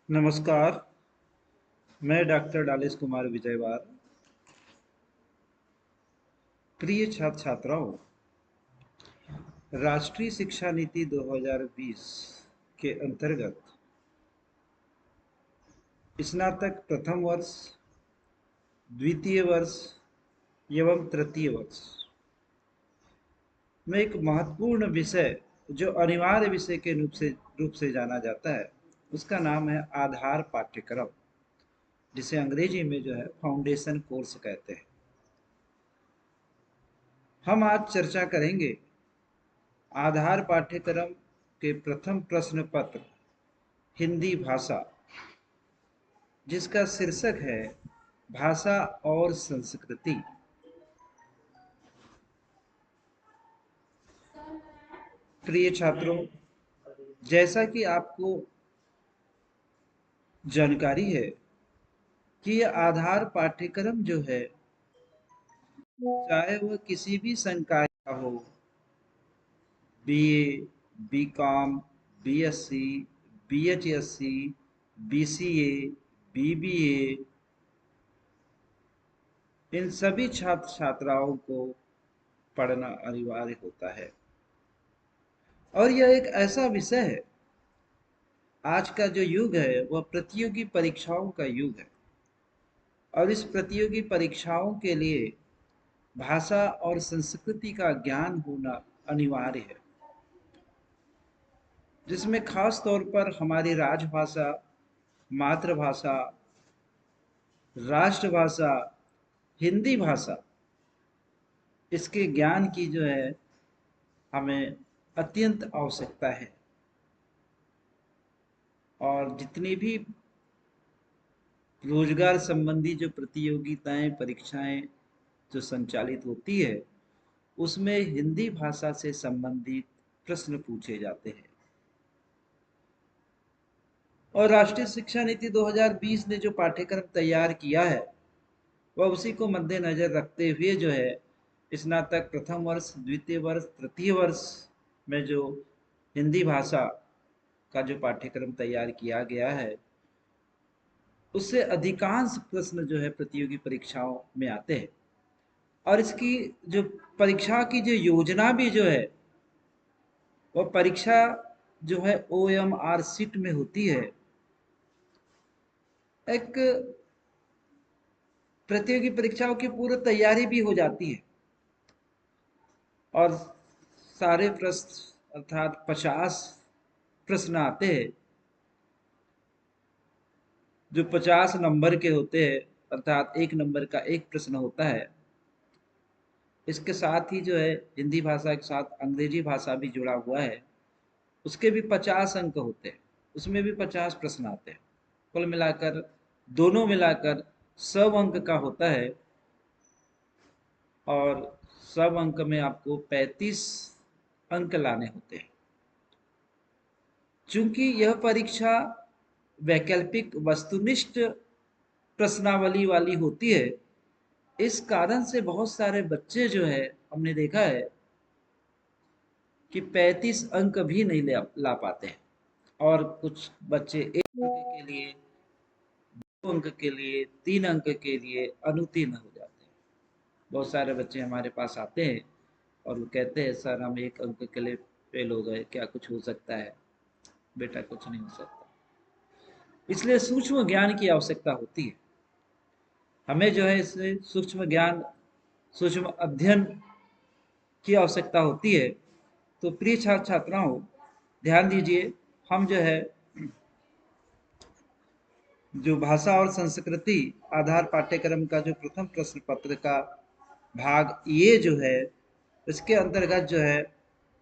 नमस्कार, मैं डॉक्टर डालेश कुमार विजयवार। प्रिय छात्र छात्राओं, राष्ट्रीय शिक्षा नीति 2020 के अंतर्गत स्नातक प्रथम वर्ष, द्वितीय वर्ष एवं तृतीय वर्ष में एक महत्वपूर्ण विषय जो अनिवार्य विषय के रूप से जाना जाता है, उसका नाम है आधार पाठ्यक्रम, जिसे अंग्रेजी में जो है फाउंडेशन कोर्स कहते हैं। हम आज चर्चा करेंगे आधार पाठ्यक्रम के प्रथम प्रश्न पत्र हिंदी भाषा, जिसका शीर्षक है भाषा और संस्कृति। प्रिय छात्रों, जैसा कि आपको जानकारी है कि यह आधार पाठ्यक्रम जो है, चाहे वह किसी भी संकाय का हो, बीए, बीकॉम, बीएससी, बीएचएससी, बीसीए, बीबीए, इन सभी छात्र छात्राओं को पढ़ना अनिवार्य होता है। और यह एक ऐसा विषय है, आज का जो युग है वह प्रतियोगी परीक्षाओं का युग है, और इस प्रतियोगी परीक्षाओं के लिए भाषा और संस्कृति का ज्ञान होना अनिवार्य है, जिसमें खास तौर पर हमारी राजभाषा, मातृभाषा, राष्ट्रभाषा, हिंदी भाषा, इसके ज्ञान की जो है हमें अत्यंत आवश्यकता है। और जितनी भी रोजगार संबंधी जो प्रतियोगिताएं, परीक्षाएं जो संचालित होती है, उसमें हिंदी भाषा से संबंधित प्रश्न पूछे जाते हैं। और राष्ट्रीय शिक्षा नीति 2020 ने जो पाठ्यक्रम तैयार किया है, वह उसी को मद्देनजर रखते हुए जो है स्नातक प्रथम वर्ष, द्वितीय वर्ष, तृतीय वर्ष में जो हिंदी भाषा का जो पाठ्यक्रम तैयार किया गया है, उससे अधिकांश प्रश्न जो है प्रतियोगी परीक्षाओं में आते हैं। और इसकी जो परीक्षा की जो योजना भी जो है, वह परीक्षा जो है OMR शीट में होती है। एक प्रतियोगी परीक्षाओं की पूर्व तैयारी भी हो जाती है, और सारे प्रश्न अर्थात 50 प्रश्न आते हैं, जो 50 नंबर के होते हैं, अर्थात 1 नंबर का एक प्रश्न होता है। इसके साथ ही जो है हिंदी भाषा के साथ अंग्रेजी भाषा भी जुड़ा हुआ है, उसके भी 50 अंक होते हैं, उसमें भी 50 प्रश्न आते हैं। कुल मिलाकर दोनों मिलाकर 100 अंक का होता है, और 100 अंक में आपको 35 अंक लाने होते हैं। चूंकि यह परीक्षा वैकल्पिक वस्तुनिष्ठ प्रश्नावली वाली होती है, इस कारण से बहुत सारे बच्चे जो है, हमने देखा है कि 35 अंक भी नहीं ला पाते हैं, और कुछ बच्चे 1 अंक के लिए, 2 अंक के लिए, 3 अंक के लिए अनुत्तीर्ण हो जाते हैं। बहुत सारे बच्चे हमारे पास आते हैं और वो कहते हैं, सर हम 1 अंक के लिए फेल हो गए, क्या कुछ हो सकता है? बेटा, कुछ नहीं हो सकता। इसलिए सूक्ष्म ज्ञान की आवश्यकता होती है। हमें जो है इससे सूक्ष्म ज्ञान, सूक्ष्म अध्ययन की आवश्यकता होती है। तो प्रिय छात्र छात्राओं, ध्यान दीजिए, हम जो है जो भाषा और संस्कृति आधार पाठ्यक्रम का जो प्रथम प्रश्न पत्र का भाग ये जो है, इसके अंतर्गत जो है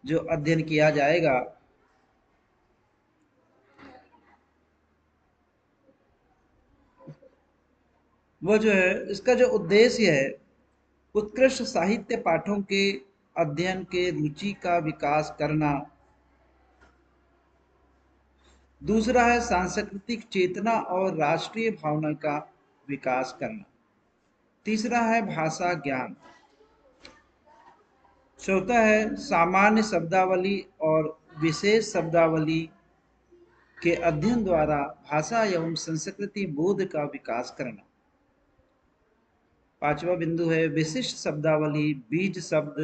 जो अध्ययन किया जाएगा, वो जो है इसका जो उद्देश्य है, उत्कृष्ट साहित्य पाठों के अध्ययन के रुचि का विकास करना। दूसरा है सांस्कृतिक चेतना और राष्ट्रीय भावना का विकास करना। तीसरा है भाषा ज्ञान। चौथा है सामान्य शब्दावली और विशेष शब्दावली के अध्ययन द्वारा भाषा एवं संस्कृति बोध का विकास करना। पांचवा बिंदु है विशिष्ट शब्दावली, बीज शब्द,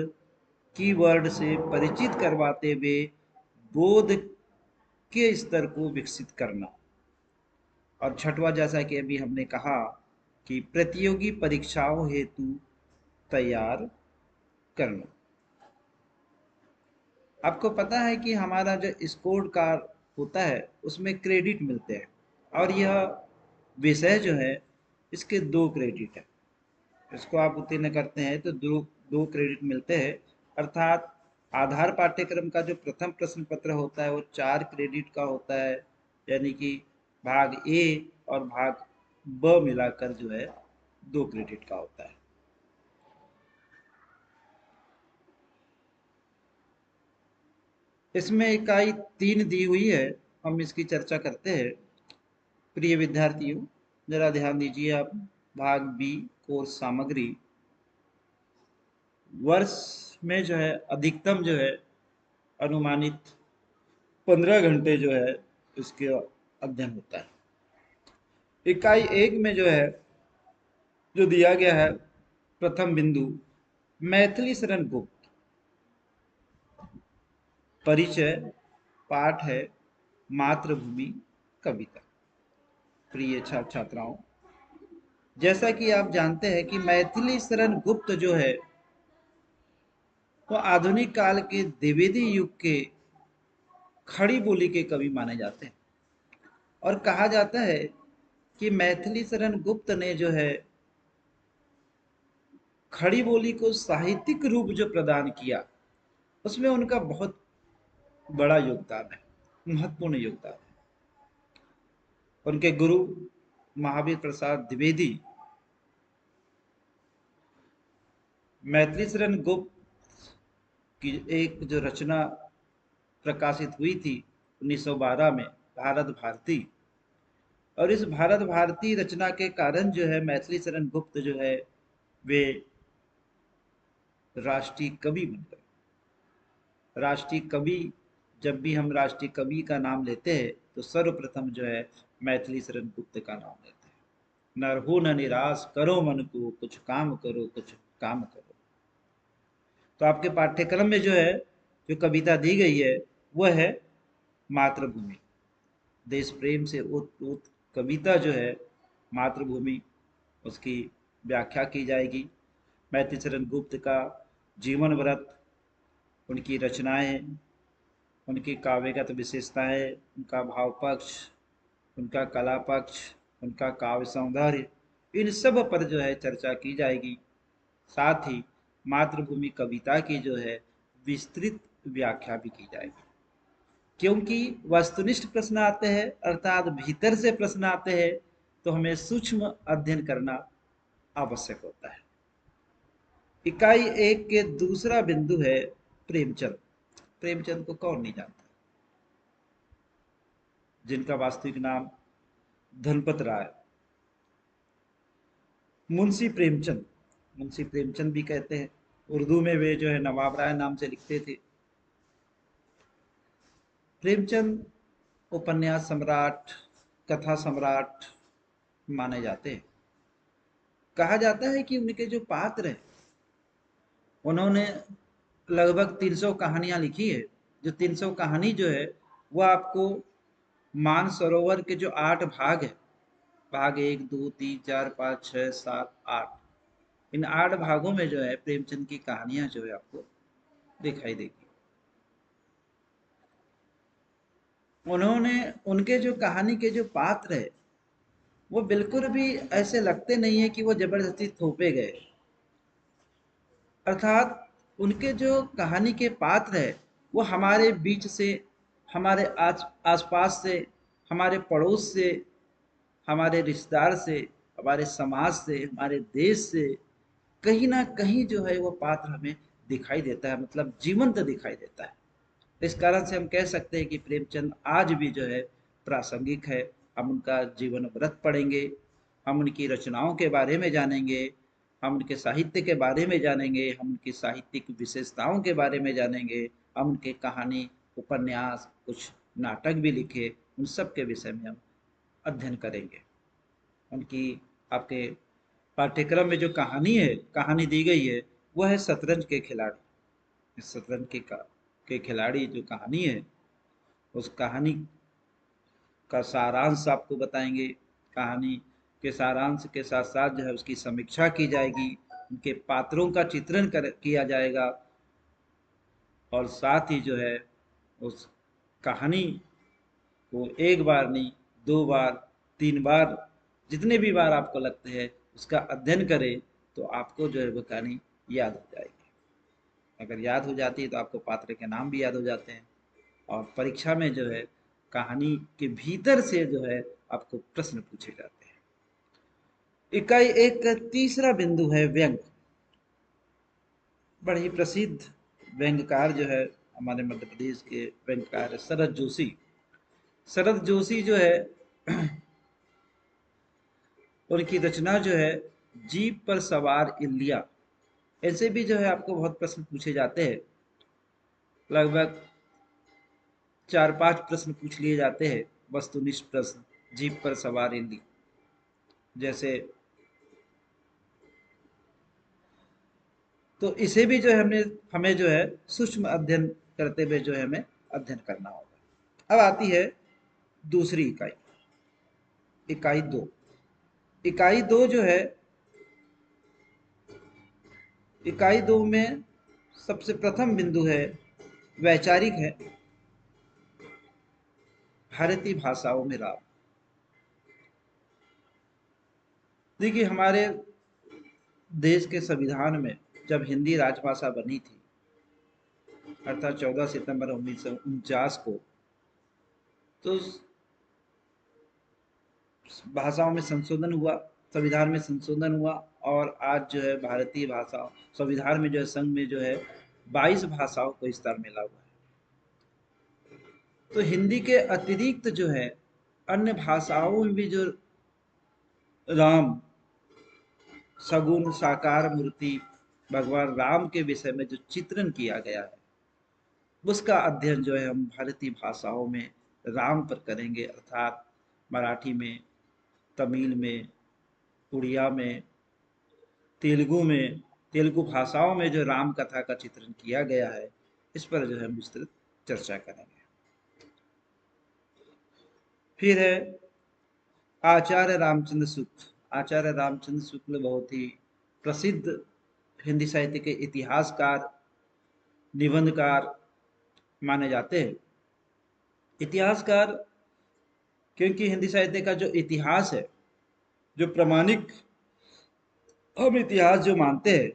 कीवर्ड से परिचित करवाते हुए बोध के स्तर को विकसित करना। और छठवां, जैसा कि अभी हमने कहा कि प्रतियोगी परीक्षाओं हेतु तैयार करना। आपको पता है कि हमारा जो स्कोर कार्ड होता है उसमें क्रेडिट मिलते हैं, और यह विषय जो है इसके 2 क्रेडिट है। इसको आप उत्तीर्ण करते हैं तो दो क्रेडिट मिलते हैं, अर्थात आधार पाठ्यक्रम का जो प्रथम प्रश्न पत्र होता है वो 4 क्रेडिट का होता है, यानी कि भाग ए और भाग ब मिलाकर जो है 2 क्रेडिट का होता है। इसमें इकाई 3 दी हुई है, हम इसकी चर्चा करते हैं। प्रिय विद्यार्थियों, जरा ध्यान दीजिए आप। भाग बी, कोर्स सामग्री। वर्ष में जो है अधिकतम जो है अनुमानित 15 घंटे जो है इसके अध्ययन होता है। इकाई 1 में जो है जो दिया गया है प्रथम बिंदु, मैथिली शरण गुप्त परिचय पाठ है मातृभूमि कविता। प्रिय छात्र छात्राओं, जैसा कि आप जानते हैं कि मैथिली शरण गुप्त जो है वो आधुनिक काल के द्विवेदी युग के खड़ी बोली के कवि माने जाते हैं, और कहा जाता है कि मैथिली शरण गुप्त ने जो है खड़ी बोली को साहित्यिक रूप जो प्रदान किया उसमें उनका बहुत बड़ा योगदान है, महत्वपूर्ण योगदान है। उनके गुरु महावीर प्रसाद द्विवेदी मैथिली शरण गुप्त की एक जो रचना प्रकाशित हुई थी 1912 में, भारत भारती, और इस भारत भारती रचना के कारण जो है मैथिली शरण गुप्त जो है वे राष्ट्रीय कवि बन गए। राष्ट्रीय कवि, जब भी हम राष्ट्रीय कवि का नाम लेते हैं तो सर्वप्रथम जो है मैथिली शरण गुप्त का नाम लेते हैं। नर हो न निराश, करो मन को, कुछ काम करो, कुछ काम करो। तो आपके पाठ्यक्रम में जो है जो कविता दी गई है वह है मातृभूमि। देश प्रेम से ओत कविता जो है मातृभूमि, उसकी व्याख्या की जाएगी। मैथिली शरण गुप्त का जीवन व्रत, उनकी रचनाएं, उनकी काव्यगत विशेषताएं, उनका भाव पक्ष, उनका कला पक्ष, उनका काव्य सौंदर्य, इन सब पर जो है चर्चा की जाएगी। साथ ही मातृभूमि कविता की जो है विस्तृत व्याख्या भी की जाएगी, क्योंकि वस्तुनिष्ठ प्रश्न आते हैं, अर्थात भीतर से प्रश्न आते हैं, तो हमें सूक्ष्म अध्ययन करना आवश्यक होता है। इकाई 1 के दूसरा बिंदु है प्रेमचंद। प्रेमचंद को कौन नहीं जानता, जिनका वास्तविक नाम धनपत राय, मुंशी प्रेमचंद, मुंशी प्रेमचंद भी कहते हैं। उर्दू में वे जो है नवाब राय नाम से लिखते थे। प्रेमचंद उपन्यास सम्राट, कथा सम्राट माने जाते हैं। कहा जाता है कि उनके जो पात्र हैं उन्होंने लगभग 300 कहानियां लिखी है। जो 300 कहानी जो है वह आपको मानसरोवर के जो 8 भाग है, भाग 1, 2, 3, 4, 5, 6, 7, 8, इन 8 भागों में जो है प्रेमचंद की कहानियां जो है आपको दिखाई देगी। उन्होंने, उनके जो कहानी के जो पात्र है वो बिल्कुल भी ऐसे लगते नहीं है कि वो जबरदस्ती थोपे गए, अर्थात उनके जो कहानी के पात्र है वो हमारे बीच से, हमारे आसपास से, हमारे पड़ोस से, हमारे रिश्तेदार से, हमारे समाज से, हमारे देश से कहीं ना कहीं जो है वो पात्र हमें दिखाई देता है, मतलब जीवंत दिखाई देता है। इस कारण से हम कह सकते हैं कि प्रेमचंद आज भी जो है प्रासंगिक है। हम उनका जीवन व्रत पढ़ेंगे, हम उनकी रचनाओं के बारे में जानेंगे, हम उनके साहित्य के बारे में जानेंगे, हम उनकी साहित्यिक विशेषताओं के बारे में जानेंगे, हम उनके कहानी, उपन्यास, कुछ नाटक भी लिखे, उन सब के विषय में हम अध्ययन करेंगे। उनकी आपके पाठ्यक्रम में जो कहानी दी गई है वह है शतरंज के खिलाड़ी। इस शतरंज के खिलाड़ी जो कहानी है, उस कहानी का सारांश आपको बताएंगे। कहानी के सारांश के साथ साथ जो है उसकी समीक्षा की जाएगी, उनके पात्रों का चित्रण किया जाएगा, और साथ ही जो है उस कहानी को एक बार नहीं, 2 बार, 3 बार, जितने भी बार आपको लगते हैं उसका अध्ययन करें तो आपको जो है वो कहानी याद हो जाएगी। अगर याद हो जाती है तो आपको पात्र के नाम भी याद हो जाते हैं, और परीक्षा में जो है कहानी के भीतर से जो है आपको प्रश्न पूछे जाते हैं। इकाई 1 का तीसरा बिंदु है व्यंग। बड़े ही प्रसिद्ध व्यंगकार जो है हमारे मध्य प्रदेश के व्यंगकार शरद जोशी। शरद जोशी जो है उनकी रचना जो है जीप पर सवार इलिया, ऐसे भी जो है आपको बहुत प्रश्न पूछे जाते हैं। लगभग 4-5 प्रश्न पूछ लिए जाते हैं, वस्तुनिष्ठ प्रश्न जीप पर सवार इलिया जैसे। तो इसे भी जो है हमें जो है सूक्ष्म अध्ययन करते हुए जो है हमें अध्ययन करना होगा। अब आती है दूसरी इकाई, इकाई 2। इकाई 2 जो है, इकाई 2 में सबसे प्रथम बिंदु है वैचारिक है, भारतीय भाषाओं में राम। देखिए हमारे देश के संविधान में जब हिंदी राजभाषा बनी थी, अर्थात 14 सितंबर 1949 को, तो भाषाओं में संशोधन हुआ, संविधान में संशोधन हुआ, और आज जो है भारतीय भाषा संविधान में जो है संघ में जो है 22 भाषाओं को स्थान मिला हुआ है। तो हिंदी के अतिरिक्त जो है अन्य भाषाओं में भी जो राम, सगुण साकार मूर्ति भगवान राम के विषय में जो चित्रण किया गया है, उसका अध्ययन जो है हम भारतीय भाषाओं में राम पर करेंगे, अर्थात मराठी में, तमिल में, उड़िया में, तेलुगु में, तेलुगु भाषाओं में जो राम कथा का चित्रण किया गया है, इस पर जो है हम विस्तृत चर्चा करेंगे। फिर है आचार्य रामचंद्र शुक्ल। आचार्य रामचंद्र शुक्ल बहुत ही प्रसिद्ध हिंदी साहित्य के इतिहासकार, निबंधकार माने जाते हैं। इतिहासकार क्योंकि हिंदी साहित्य का जो इतिहास है, जो प्रमाणिक हम इतिहास जो मानते हैं,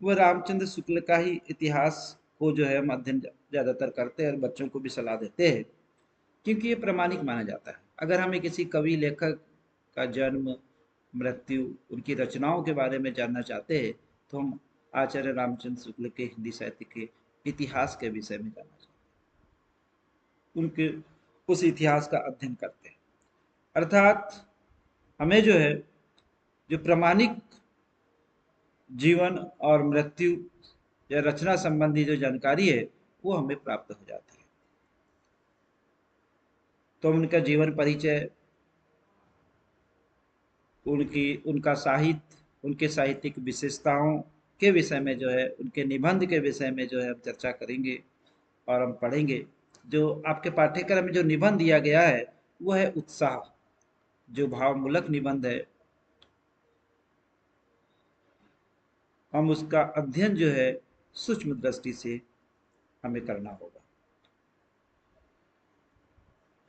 वह रामचंद्र शुक्ल का ही इतिहास को जो है हम अध्ययन ज़्यादातर करते हैं और बच्चों को भी सलाह देते हैं, क्योंकि ये प्रमाणिक माना जाता है। अगर हमें किसी कवि लेखक का जन्म, मृत्यु, उनकी रचनाओं के बारे में जानना चाहते हैं तो हम आचार्य रामचंद्र शुक्ल के हिंदी साहित्य के इतिहास के विषय में जानना चाहते हैं, उनके उस इतिहास का अध्ययन करते हैं। अर्थात हमें जो है जो प्रमाणिक जीवन और मृत्यु या रचना संबंधी जो जानकारी है वो हमें प्राप्त हो जाती है। तो उनका जीवन परिचय, उनका साहित्य, उनके साहित्यिक विशेषताओं के विषय में जो है, उनके निबंध के विषय में जो है हम चर्चा करेंगे और हम पढ़ेंगे। जो आपके पाठ्यक्रम में जो निबंध दिया गया है वो है उत्साह, जो भावमूलक निबंध है, हम उसका अध्ययन जो है सूक्ष्म दृष्टि से हमें करना होगा।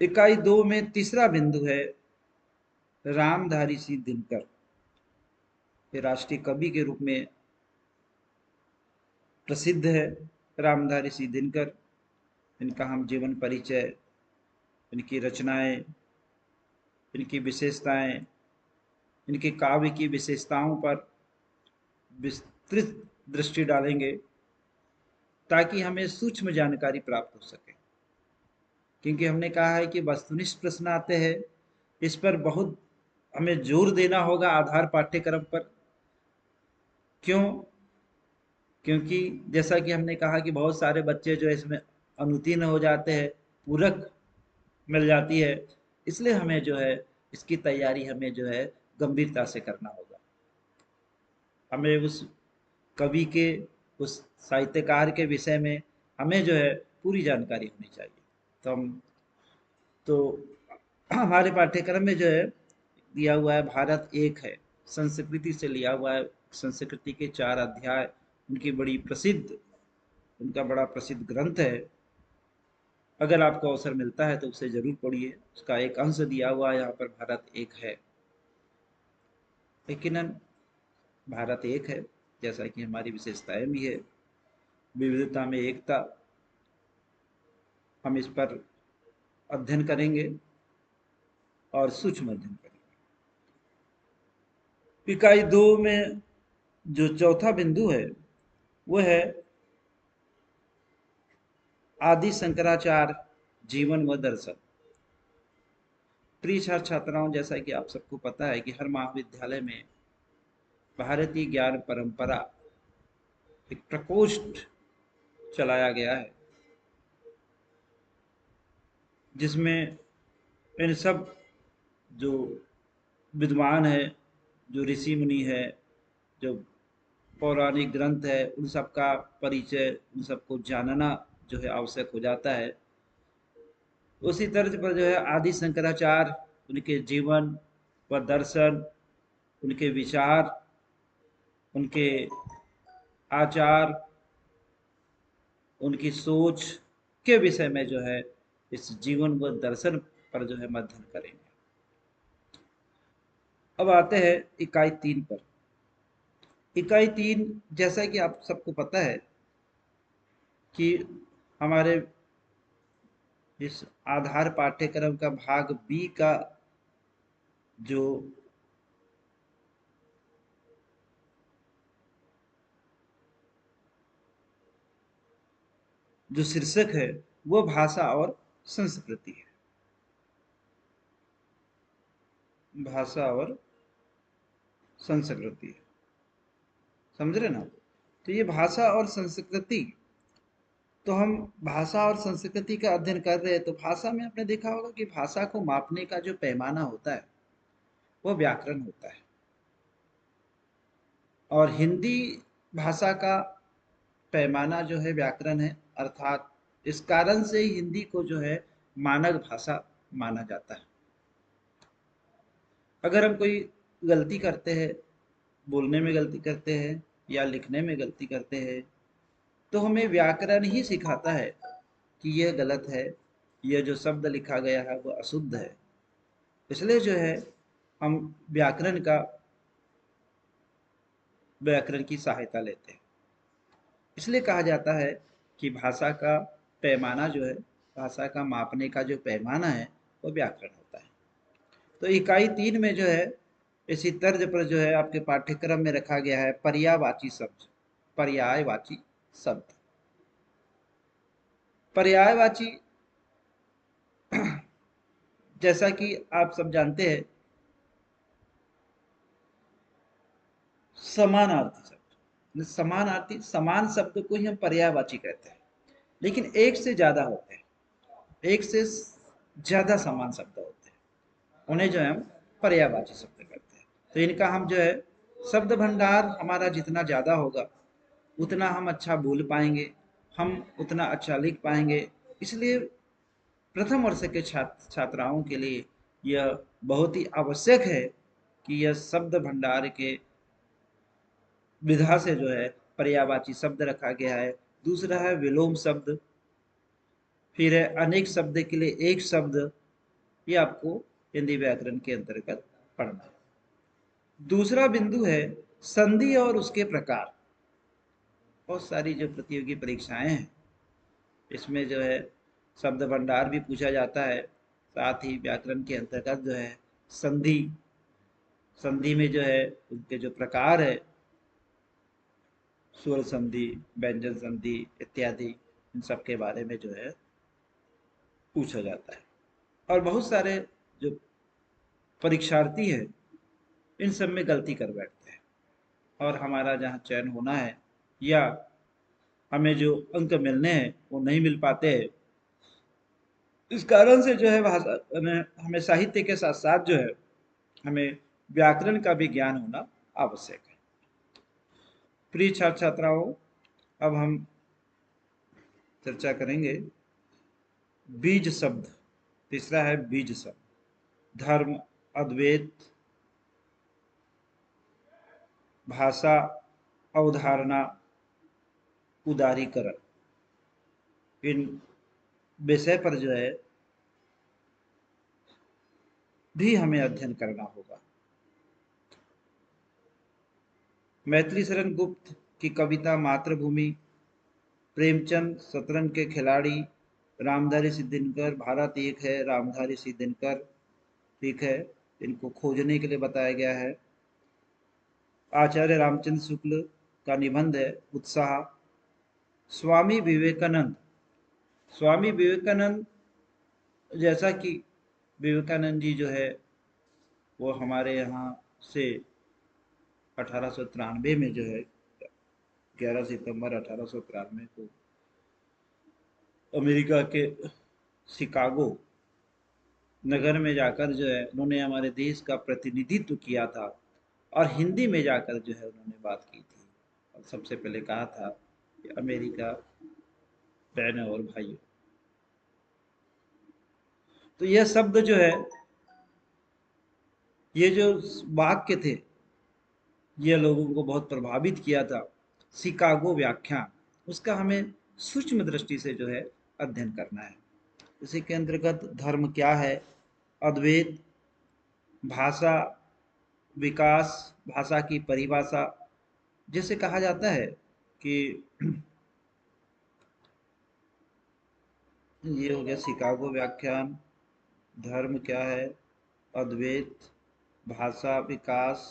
इकाई 2 में तीसरा बिंदु है रामधारी सिंह दिनकर। ये राष्ट्रीय कवि के रूप में प्रसिद्ध है। रामधारी सिंह दिनकर, इनका हम जीवन परिचय, इनकी रचनाएं, इनकी विशेषताएं, इनके काव्य की विशेषताओं पर विस्तृत दृष्टि डालेंगे ताकि हमें सूक्ष्म जानकारी प्राप्त हो सके। क्योंकि हमने कहा है कि वस्तुनिष्ठ प्रश्न आते हैं, इस पर बहुत हमें जोर देना होगा आधार पाठ्यक्रम पर। क्यों? क्योंकि जैसा कि हमने कहा कि बहुत सारे बच्चे जो इसमें अनुत्तीर्ण हो जाते हैं, पूरक मिल जाती है, इसलिए हमें जो है इसकी तैयारी हमें जो है गंभीरता से करना होगा। हमें उस कवि के, उस साहित्यकार के विषय में हमें जो है पूरी जानकारी होनी चाहिए। तो हम तो हमारे पाठ्यक्रम में जो है दिया हुआ है भारत एक है, संस्कृति से लिया हुआ है। संस्कृति के 4 अध्याय, उनकी बड़ी प्रसिद्ध, उनका बड़ा प्रसिद्ध ग्रंथ है। अगर आपको अवसर मिलता है तो उसे जरूर पढ़िए। उसका एक अंश दिया हुआ है यहाँ पर, भारत एक है। यकीनन भारत एक है, जैसा कि हमारी विशेषताएं भी है, विविधता में एकता। हम इस पर अध्ययन करेंगे और सूक्ष्म अध्ययन करेंगे। इकाई 2 में जो चौथा बिंदु है वो है आदि शंकराचार्य जीवन व दर्शन। प्रिय छात्र छात्राओं, जैसा कि आप सबको पता है कि हर महाविद्यालय में भारतीय ज्ञान परंपरा एक प्रकोष्ठ चलाया गया है, जिसमें इन सब जो विद्वान है, जो ऋषि मुनि है, जो पौराणिक ग्रंथ है, उन सब का परिचय, उन सबको जानना जो है आवश्यक हो जाता है। उसी तर्ज पर जो है आदि शंकराचार्य, उनके जीवन व दर्शन, उनके विचार, उनके आचार, उनकी सोच के विषय में जो है इस जीवन व दर्शन पर जो है अध्ययन करेंगे। अब आते हैं इकाई 3 पर। इकाई 3, जैसा कि आप सबको पता है कि हमारे इस आधार पाठ्यक्रम का भाग बी का जो शीर्षक है वो भाषा और संस्कृति है। भाषा और संस्कृति है, समझ रहे ना? तो ये भाषा और संस्कृति, तो हम भाषा और संस्कृति का अध्ययन कर रहे हैं। तो भाषा में आपने देखा होगा कि भाषा को मापने का जो पैमाना होता है वो व्याकरण होता है, और हिंदी भाषा का पैमाना जो है व्याकरण है। अर्थात इस कारण से ही हिंदी को जो है मानक भाषा माना जाता है। अगर हम कोई गलती करते हैं, बोलने में गलती करते हैं या लिखने में गलती करते हैं, तो हमें व्याकरण ही सिखाता है कि यह गलत है, यह जो शब्द लिखा गया है वो अशुद्ध है। इसलिए जो है हम व्याकरण की सहायता लेते हैं। इसलिए कहा जाता है कि भाषा का पैमाना जो है, भाषा का मापने का जो पैमाना है वो व्याकरण होता है। तो इकाई 3 में जो है इसी तर्ज पर जो है आपके पाठ्यक्रम में रखा गया है पर्यायवाची शब्द। पर्यायवाची शब्द, पर्यायवाची, जैसा कि आप सब जानते हैं, समानार्थी शब्द। समानार्थी, समान शब्द को ही हम पर्यायवाची कहते हैं, लेकिन एक से ज्यादा होते हैं, एक से ज्यादा समान शब्द होते हैं, उन्हें जो है हम पर्यायवाची शब्द कहते हैं। तो इनका हम जो है शब्द भंडार हमारा जितना ज्यादा होगा उतना हम अच्छा बोल पाएंगे, हम उतना अच्छा लिख पाएंगे। इसलिए प्रथम वर्ष के छात्र छात्राओं के लिए यह बहुत ही आवश्यक है कि यह शब्द भंडार के विधा से जो है पर्यायवाची शब्द रखा गया है। दूसरा है विलोम शब्द, फिर है अनेक शब्द के लिए एक शब्द। ये आपको हिंदी व्याकरण के अंतर्गत पढ़ना है। दूसरा बिंदु है संधि और उसके प्रकार। बहुत सारी जो प्रतियोगी परीक्षाएं हैं इसमें जो है शब्द भंडार भी पूछा जाता है, साथ ही व्याकरण के अंतर्गत जो है संधि, संधि में जो है उनके जो प्रकार है, स्वर संधि, व्यंजन संधि इत्यादि, इन सब के बारे में जो है पूछा जाता है। और बहुत सारे जो परीक्षार्थी है इन सब में गलती कर बैठते हैं, और हमारा जहाँ चयन होना है या हमें जो अंक मिलने हैं वो नहीं मिल पाते हैं। इस कारण से जो है भाषा हमें साहित्य के साथ साथ जो है हमें व्याकरण का भी ज्ञान होना आवश्यक है। प्रिय छात्र छात्राओं, अब हम चर्चा करेंगे बीज शब्द। तीसरा है बीज शब्द। धर्म, अद्वैत, भाषा, अवधारणा, उदारीकरण, इन विषय पर जो है भी हमें अध्ययन करना होगा। मैथिली शरण गुप्त की कविता मातृभूमि, प्रेमचंद शतरंज के खिलाड़ी, रामधारी सिद्धिनकर, भारत एक है, रामधारी सिद्धिनकर, ठीक है, इनको खोजने के लिए बताया गया है। आचार्य रामचंद्र शुक्ल का निबंध है उत्साह। स्वामी विवेकानंद, स्वामी विवेकानंद, जैसा कि विवेकानंद जी जो है वो हमारे यहाँ से 1893 में जो है 11 सितंबर 1893 को अमेरिका के शिकागो नगर में जाकर जो है उन्होंने हमारे देश का प्रतिनिधित्व किया था और हिंदी में जाकर जो है उन्होंने बात की थी और सबसे पहले कहा था कि अमेरिका बहनों और भाइयों। तो यह शब्द जो है, ये जो वाक्य थे, ये लोगों को बहुत प्रभावित किया था। शिकागो व्याख्यान, उसका हमें सूक्ष्म दृष्टि से जो है अध्ययन करना है। इसी के अंतर्गत धर्म क्या है, अद्वैत, भाषा विकास, भाषा की परिभाषा, जैसे कहा जाता है कि ये हो गया शिकागो व्याख्यान, धर्म क्या है, अद्वैत, भाषा विकास,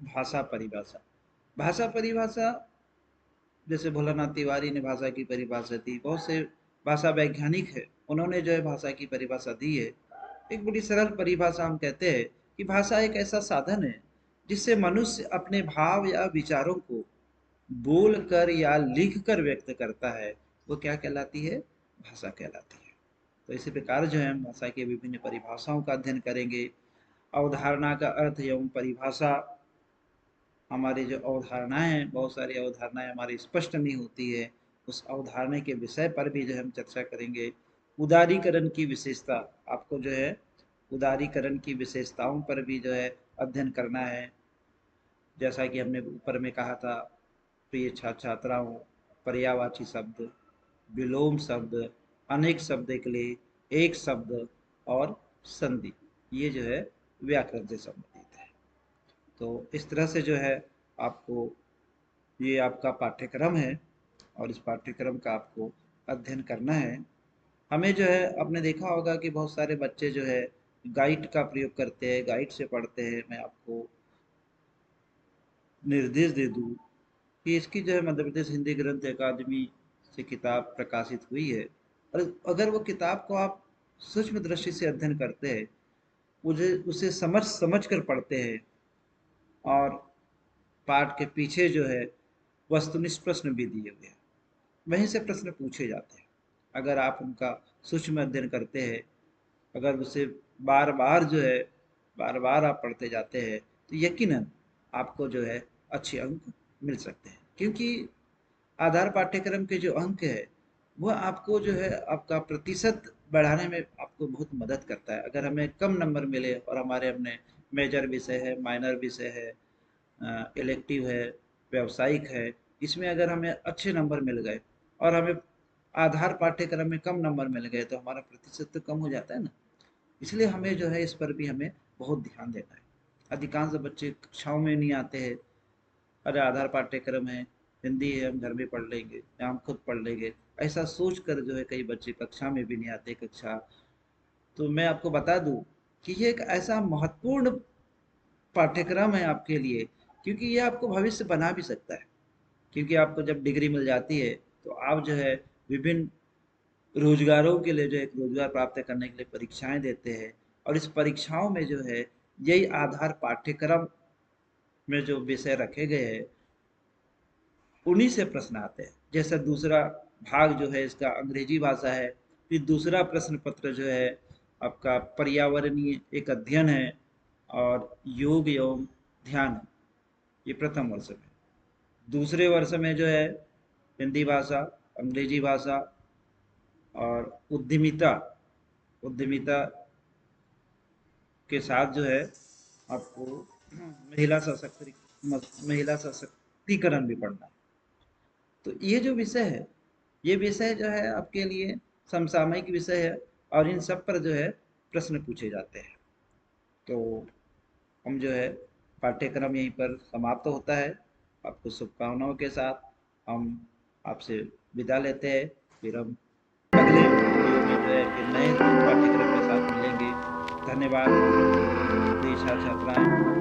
भाषा परिभाषा। भाषा परिभाषा, जैसे भोलानाथ तिवारी ने भाषा की परिभाषा दी, बहुत से भाषा वैज्ञानिक है, उन्होंने जो है भाषा की परिभाषा दी है। एक बड़ी सरल परिभाषा हम कहते हैं कि भाषा एक ऐसा साधन है जिससे मनुष्य अपने भाव या विचारों को बोल कर या लिख कर व्यक्त करता है, वो क्या कहलाती है, भाषा कहलाती है। तो इसी प्रकार जो है हम भाषा की विभिन्न परिभाषाओं का अध्ययन करेंगे। अवधारणा का अर्थ एवं परिभाषा, हमारी जो अवधारणाएं हैं, बहुत सारी अवधारणाएं हमारी स्पष्ट नहीं होती है, उस अवधारणा के विषय पर भी जो है हम चर्चा करेंगे। उदारीकरण की विशेषता, आपको जो है उदारीकरण की विशेषताओं पर भी जो है अध्ययन करना है। जैसा कि हमने ऊपर में कहा था, प्रिय छात्र छात्राओं, पर्यायवाची शब्द, विलोम शब्द, अनेक शब्द के लिए एक शब्द और संधि, ये जो है व्याकरण से संबंधित है। तो इस तरह से जो है आपको, ये आपका पाठ्यक्रम है और इस पाठ्यक्रम का आपको अध्ययन करना है। हमें जो है, आपने देखा होगा कि बहुत सारे बच्चे जो है गाइड का प्रयोग करते हैं, गाइड से पढ़ते हैं। मैं आपको निर्देश दे दूं कि इसकी जो है मध्य प्रदेश हिंदी ग्रंथ अकादमी से किताब प्रकाशित हुई है, और अगर वो किताब को आप सूक्ष्म दृष्टि से अध्ययन करते हैं, मुझे उसे समझ समझ कर पढ़ते हैं, और पाठ के पीछे जो है वस्तुनिष्ठ प्रश्न भी दिए हुए हैं, वहीं से प्रश्न पूछे जाते हैं। अगर आप उनका सूक्ष्म अध्ययन करते हैं, अगर उसे बार बार जो है बार बार आप पढ़ते जाते हैं, तो यकीनन आपको जो है अच्छे अंक मिल सकते हैं। क्योंकि आधार पाठ्यक्रम के जो अंक है, वह आपको जो है आपका प्रतिशत बढ़ाने में आपको बहुत मदद करता है। अगर हमें कम नंबर मिले और हमारे हमने मेजर विषय है, माइनर विषय है, इलेक्टिव है, व्यावसायिक है, इसमें अगर हमें अच्छे नंबर मिल गए और हमें आधार पाठ्यक्रम में कम नंबर मिल गए, तो हमारा प्रतिशत तो कम हो जाता है ना। इसलिए हमें जो है इस पर भी हमें बहुत ध्यान देना है। अधिकांश बच्चे कक्षाओं में नहीं आते हैं, अरे आधार पाठ्यक्रम है, हिंदी है, हम घर में पढ़ लेंगे या हम खुद पढ़ लेंगे, ऐसा सोच कर जो है कई बच्चे कक्षा में भी नहीं आते कक्षा। तो मैं आपको बता दूं कि ये एक ऐसा महत्वपूर्ण पाठ्यक्रम है आपके लिए, क्योंकि ये आपको भविष्य बना भी सकता है। क्योंकि आपको जब डिग्री मिल जाती है, तो आप जो है विभिन्न रोजगारों के लिए जो एक रोजगार प्राप्त करने के लिए परीक्षाएं देते हैं, और इस परीक्षाओं में जो है यही आधार पाठ्यक्रम में जो विषय रखे गए हैं, उन्हीं से प्रश्न आते हैं। जैसे दूसरा भाग जो है इसका अंग्रेजी भाषा है, फिर दूसरा प्रश्न पत्र जो है आपका पर्यावरणीय एक अध्ययन है और योग एवं ध्यान, ये प्रथम वर्ष में। दूसरे वर्ष में जो है हिंदी भाषा, अंग्रेजी भाषा और उद्यमिता, उद्यमिता के साथ जो है आपको महिला सशक्तिकरण भी पढ़ना है। तो ये जो विषय है, ये विषय जो है आपके लिए समसामयिक विषय है और इन सब पर जो है प्रश्न पूछे जाते हैं। तो हम जो है पाठ्यक्रम यहीं पर समाप्त होता है। आपको शुभकामनाओं के साथ हम आपसे विदा लेते हैं। फिर हम अगले वीडियो में जो है फिर नए पाठ्यक्रम के साथ मिलेंगे। धन्यवाद। प्रिय छात्र छात्राएं।